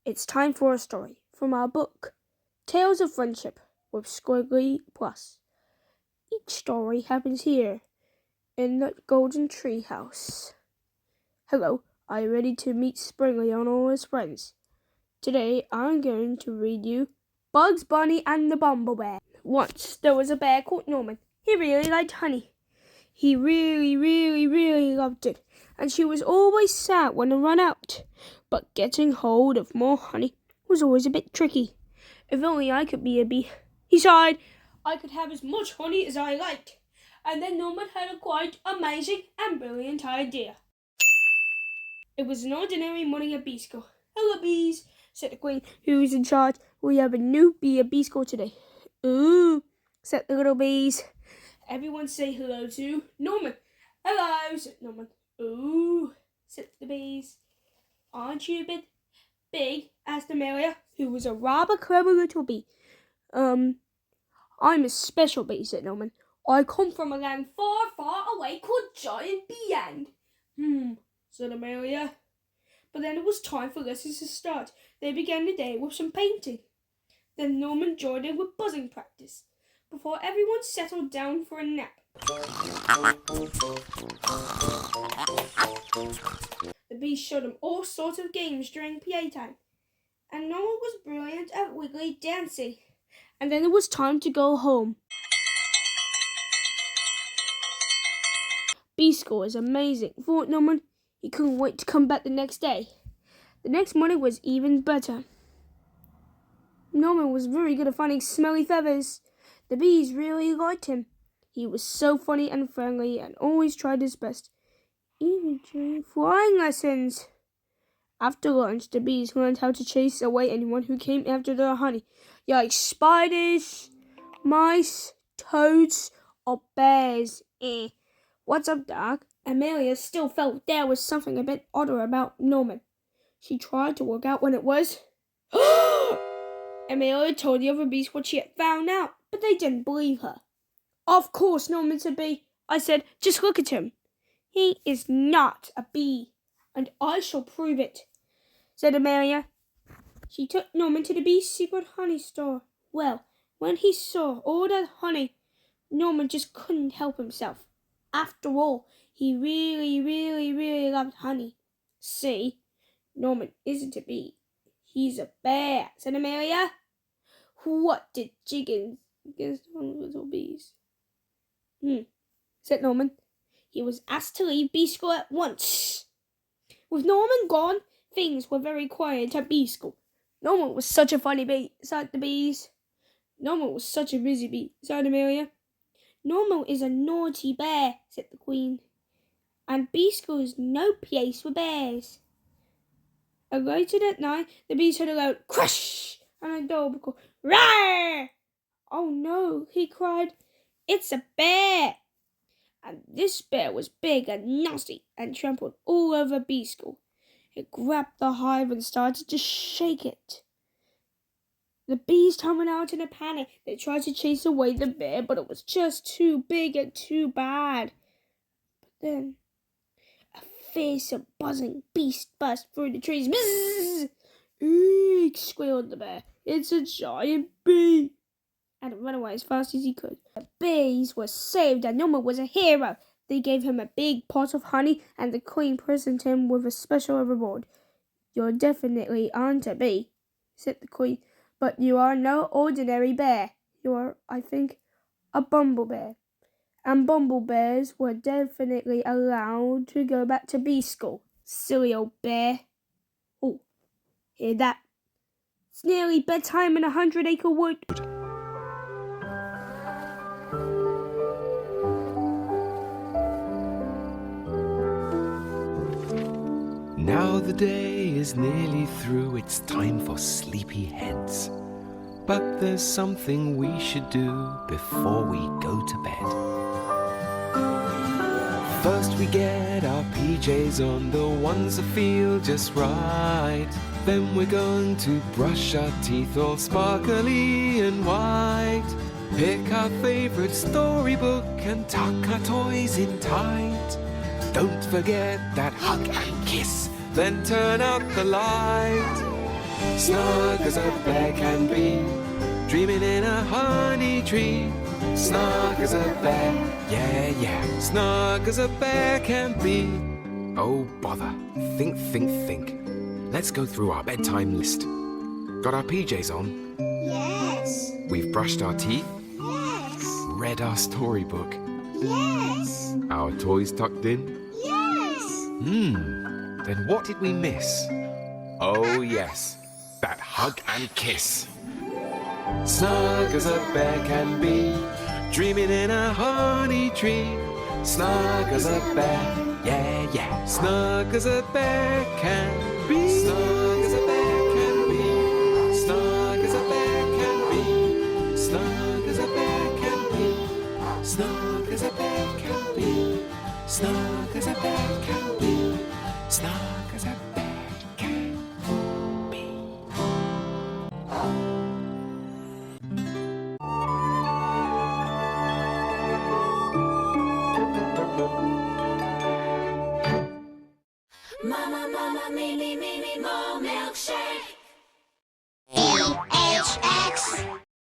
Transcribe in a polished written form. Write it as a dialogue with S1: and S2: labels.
S1: It's time for a story from our book, Tales of Friendship with Skwigly Plus. Each story happens here in the Golden Tree House. Hello, are you ready to meet Skwigly and all his friends? Today I'm going to read you Bugs Bunny and the Bumblebear. Once there was a bear called Norman. He really liked honey. He really loved it, and she was always sad when it ran out. But getting hold of more honey was always a bit tricky. If only I could be a bee, he sighed. I could have as much honey as I liked. And then Norman had a quite amazing and brilliant idea. It was an ordinary morning at bee school. Hello, bees, said the queen, who was in charge. We have a new bee at bee school today. Ooh, said the little bees. Everyone say hello to Norman. Hello, said Norman. Ooh, said the bees. Aren't you a bit big? Asked Amelia, who was a rather clever little bee. I'm a special bee, said Norman. I come from a land far away called Giant Bee Land. Said Amelia. But then it was time for lessons to start. They began the day with some painting. Then Norman joined in with buzzing practice before everyone settled down for a nap. The bees showed him all sorts of games during playtime, and Norman was brilliant at wiggly dancing. And then it was time to go home. Bee school is amazing, thought Norman. He couldn't wait to come back the next day. The next morning was even better. Norman was very good at finding smelly feathers. The bees really liked him. He was so funny and friendly and always tried his best, even during flying lessons. After lunch, the bees learned how to chase away anyone who came after their honey, like spiders, mice, toads, or bears. What's up, Doc? Amelia still felt there was something a bit odder about Norman. She tried to work out when it was. Amelia told the other bees what she had found out, but they didn't believe her. Of course, Norman's a bee. I said, just look at him. He is not a bee, and I shall prove it, said Amelia. She took Norman to the bee's secret honey store. Well, when he saw all that honey, Norman just couldn't help himself. After all, he really loved honey. See, Norman isn't a bee. He's a bear, said Amelia. What did chickens against little bees? Said Norman. He was asked to leave bee school at once. With Norman gone, things were very quiet at bee school. Norman was such a funny bee, sighed the bees. Norman was such a busy bee, sighed Amelia. Norman is a naughty bear, said the queen. And bee school is no place for bears. Later that night, the bees heard a loud crash and a dog called "Roar!" Oh no, he cried. It's a bear! And this bear was big and nasty and trampled all over bee school. It grabbed the hive and started to shake it. The bees tumbled out in a panic. They tried to chase away the bear, but it was just too big and too bad. But then a fierce and buzzing beast burst through the trees. Bzzz! Eek, squealed the bear. It's a giant bee! And ran away as fast as he could. The bees were saved and Norman was a hero. They gave him a big pot of honey and the queen presented him with a special reward. You definitely aren't a bee, said the queen, but you are no ordinary bear. You are, I think, a bumblebear. And bumblebears were definitely allowed to go back to bee school. Silly old bear. Oh, hear that? It's nearly bedtime in 100-acre wood.
S2: Now the day is nearly through, it's time for sleepy heads. But there's something we should do before we go to bed. First we get our PJs on, the ones that feel just right. Then we're going to brush our teeth all sparkly and white. Pick our favorite storybook and tuck our toys in tight. Don't forget that hug and kiss, then turn out the light. snug as a bear can be, dreaming in a honey tree. Snug as a bear, yeah, yeah, snug as a bear can be. Oh, bother. Think, think, think. Let's go through our bedtime list. Got our PJs on?
S3: Yes.
S2: We've brushed our teeth?
S3: Yes.
S2: Read our storybook?
S3: Yes.
S2: Our toys tucked in?
S3: Yes.
S2: Then what did we miss? Oh, yes, that hug and kiss. Snug as a bear can be, dreaming in a honey tree. Snug as a bear, yeah, yeah, snug as a bear can be. Snug as a bear can be. Snug as a bear can be. Snug as a bear can be. Snug as a bear can be. Snug as a bear can be. Snug as a bear can be.
S4: Mama, mama, me, more milkshake.